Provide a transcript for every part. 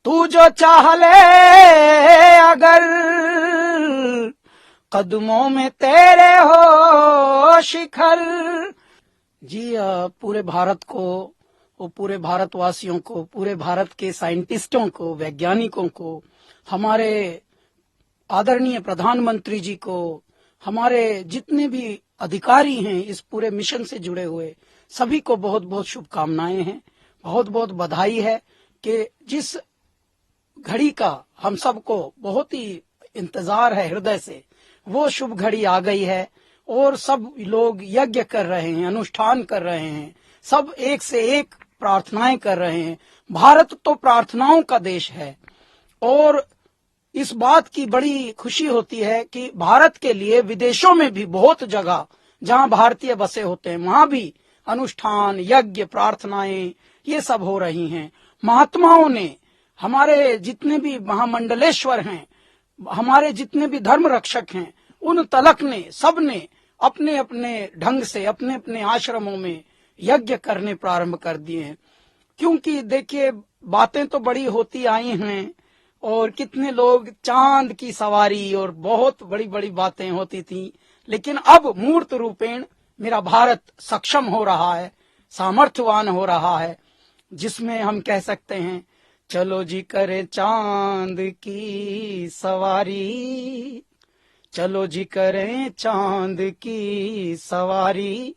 तू जो चाह ले अगर कदमों में तेरे हो शिखर। जी पूरे भारत को और पूरे भारतवासियों को, पूरे भारत के साइंटिस्टों को, वैज्ञानिकों को, हमारे आदरणीय प्रधानमंत्री जी को, हमारे जितने भी अधिकारी हैं इस पूरे मिशन से जुड़े हुए, सभी को बहुत बहुत शुभकामनाएं हैं। बहुत बहुत बधाई है कि जिस घड़ी का हम सबको बहुत ही इंतजार है हृदय से, वो शुभ घड़ी आ गई है और सब लोग यज्ञ कर रहे हैं, अनुष्ठान कर रहे हैं, सब एक से एक प्रार्थनाएं कर रहे हैं। भारत तो प्रार्थनाओं का देश है और इस बात की बड़ी खुशी होती है कि भारत के लिए विदेशों में भी बहुत जगह जहां भारतीय बसे होते हैं वहां भी अनुष्ठान, यज्ञ, प्रार्थनाएं ये सब हो रही हैं। महात्माओं ने, हमारे जितने भी महामंडलेश्वर हैं, हमारे जितने भी धर्म रक्षक हैं, उन तलक ने, सब ने अपने अपने ढंग से अपने अपने आश्रमों में यज्ञ करने प्रारंभ कर दिए हैं। क्योंकि देखिए बातें तो बड़ी होती आई हैं और कितने लोग चांद की सवारी और बहुत बड़ी बड़ी बातें होती थी, लेकिन अब मूर्त रूपेण मेरा भारत सक्षम हो रहा है, सामर्थ्यवान हो रहा है, जिसमें हम कह सकते हैं चलो जी करे चांद की सवारी, चलो जी करें चांद की सवारी,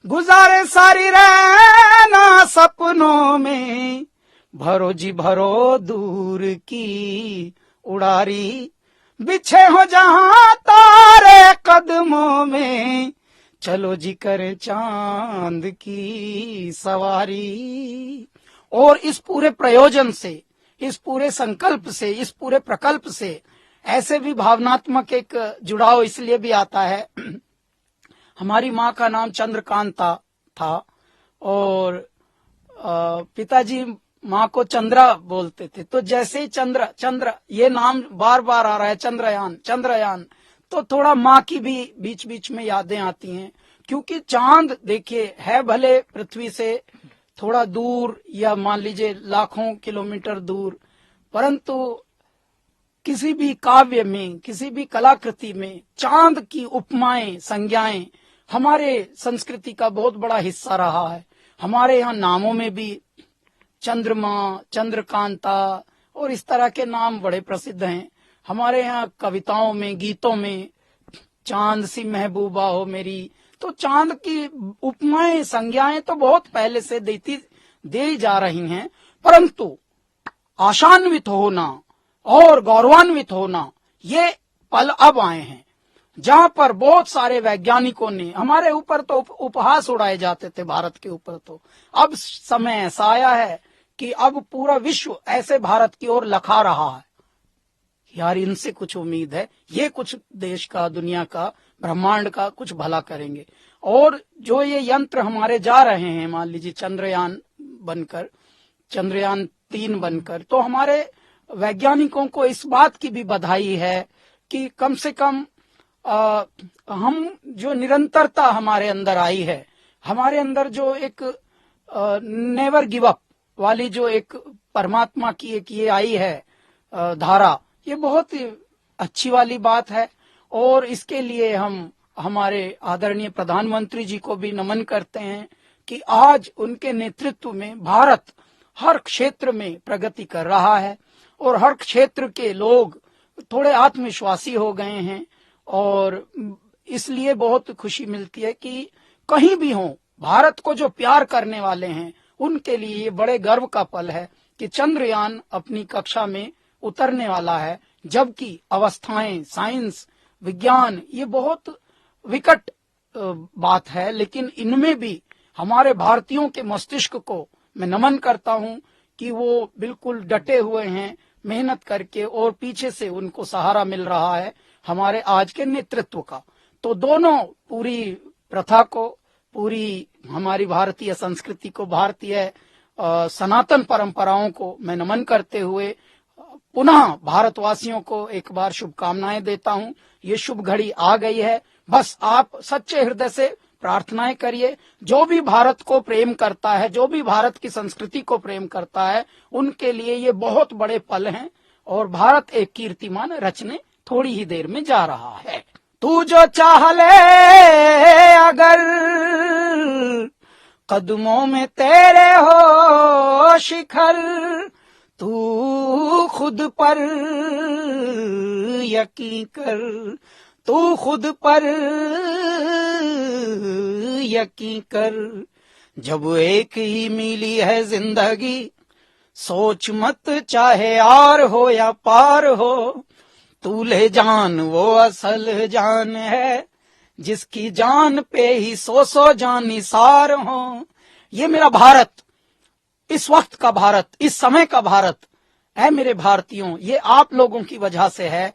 गुजारे सारी रहना सपनों में, भरो जी भरो दूर की उड़ारी, बिछे हो जहां तारे कदमों में, चलो जी करें चांद की सवारी। और इस पूरे प्रयोजन से, इस पूरे संकल्प से, इस पूरे प्रकल्प से ऐसे भी भावनात्मक एक जुड़ाव इसलिए भी आता है। हमारी माँ का नाम चंद्रकांता था और पिताजी माँ को चंद्रा बोलते थे, तो जैसे ही चंद्र ये नाम बार बार आ रहा है, चंद्रयान, तो थोड़ा माँ की भी बीच बीच में यादें आती हैं। क्योंकि चांद देखिए है भले पृथ्वी से थोड़ा दूर या मान लीजिए लाखों किलोमीटर दूर, परंतु किसी भी काव्य में, किसी भी कलाकृति में चांद की उपमाएं, संज्ञाएं हमारे संस्कृति का बहुत बड़ा हिस्सा रहा है। हमारे यहाँ नामों में भी चंद्रमा, चंद्रकांता और इस तरह के नाम बड़े प्रसिद्ध हैं। हमारे यहाँ कविताओं में, गीतों में चांद सी महबूबा हो मेरी, तो चांद की उपमाएं, संज्ञाएं तो बहुत पहले से दे जा रही हैं, परंतु आशान्वित होना और गौरवान्वित होना ये पल अब आए हैं, जहां पर बहुत सारे वैज्ञानिकों ने हमारे ऊपर तो उपहास उड़ाए जाते थे, भारत के ऊपर तो अब समय ऐसा आया है कि अब पूरा विश्व ऐसे भारत की ओर लखा रहा है, यार इनसे कुछ उम्मीद है, ये कुछ देश का, दुनिया का, ब्रह्मांड का कुछ भला करेंगे। और जो ये यंत्र हमारे जा रहे हैं, मान लीजिए चंद्रयान बनकर, चंद्रयान 3 बनकर, तो हमारे वैज्ञानिकों को इस बात की भी बधाई है कि कम से कम हम जो निरंतरता हमारे अंदर आई है, हमारे अंदर जो एक नेवर गिव अप वाली जो एक परमात्मा की एक ये आई है धारा, ये बहुत ही अच्छी वाली बात है। और इसके लिए हम हमारे आदरणीय प्रधानमंत्री जी को भी नमन करते हैं कि आज उनके नेतृत्व में भारत हर क्षेत्र में प्रगति कर रहा है और हर क्षेत्र के लोग थोड़े आत्मविश्वासी हो गए हैं। और इसलिए बहुत खुशी मिलती है कि कहीं भी हो, भारत को जो प्यार करने वाले हैं उनके लिए ये बड़े गर्व का पल है कि चंद्रयान अपनी कक्षा में उतरने वाला है, जबकि अवस्थाएं, साइंस, विज्ञान ये बहुत विकट बात है, लेकिन इनमें भी हमारे भारतीयों के मस्तिष्क को मैं नमन करता हूं कि वो बिल्कुल डटे हुए हैं मेहनत करके, और पीछे से उनको सहारा मिल रहा है हमारे आज के नेतृत्व का। तो दोनों पूरी प्रथा को, पूरी हमारी भारतीय संस्कृति को, भारतीय सनातन परंपराओं को मैं नमन करते हुए पुनः भारतवासियों को एक बार शुभकामनाएं देता हूं। ये शुभ घड़ी आ गई है, बस आप सच्चे हृदय से प्रार्थनाएं करिए। जो भी भारत को प्रेम करता है, जो भी भारत की संस्कृति को प्रेम करता है, उनके लिए ये बहुत बड़े पल हैं और भारत एक कीर्तिमान रचने थोड़ी ही देर में जा रहा है। तू जो चाह ले अगर कदमों में तेरे हो शिखर, तू खुद पर यकीन कर, तू खुद पर यकीन कर। जब एक ही मिली है जिंदगी, सोच मत चाहे आर हो या पार हो, तू ले जान वो असल जान है, जिसकी जान पे ही सौ जान निसार हो। ये मेरा भारत, इस वक्त का भारत, इस समय का भारत है मेरे भारतीयों, ये आप लोगों की वजह से है।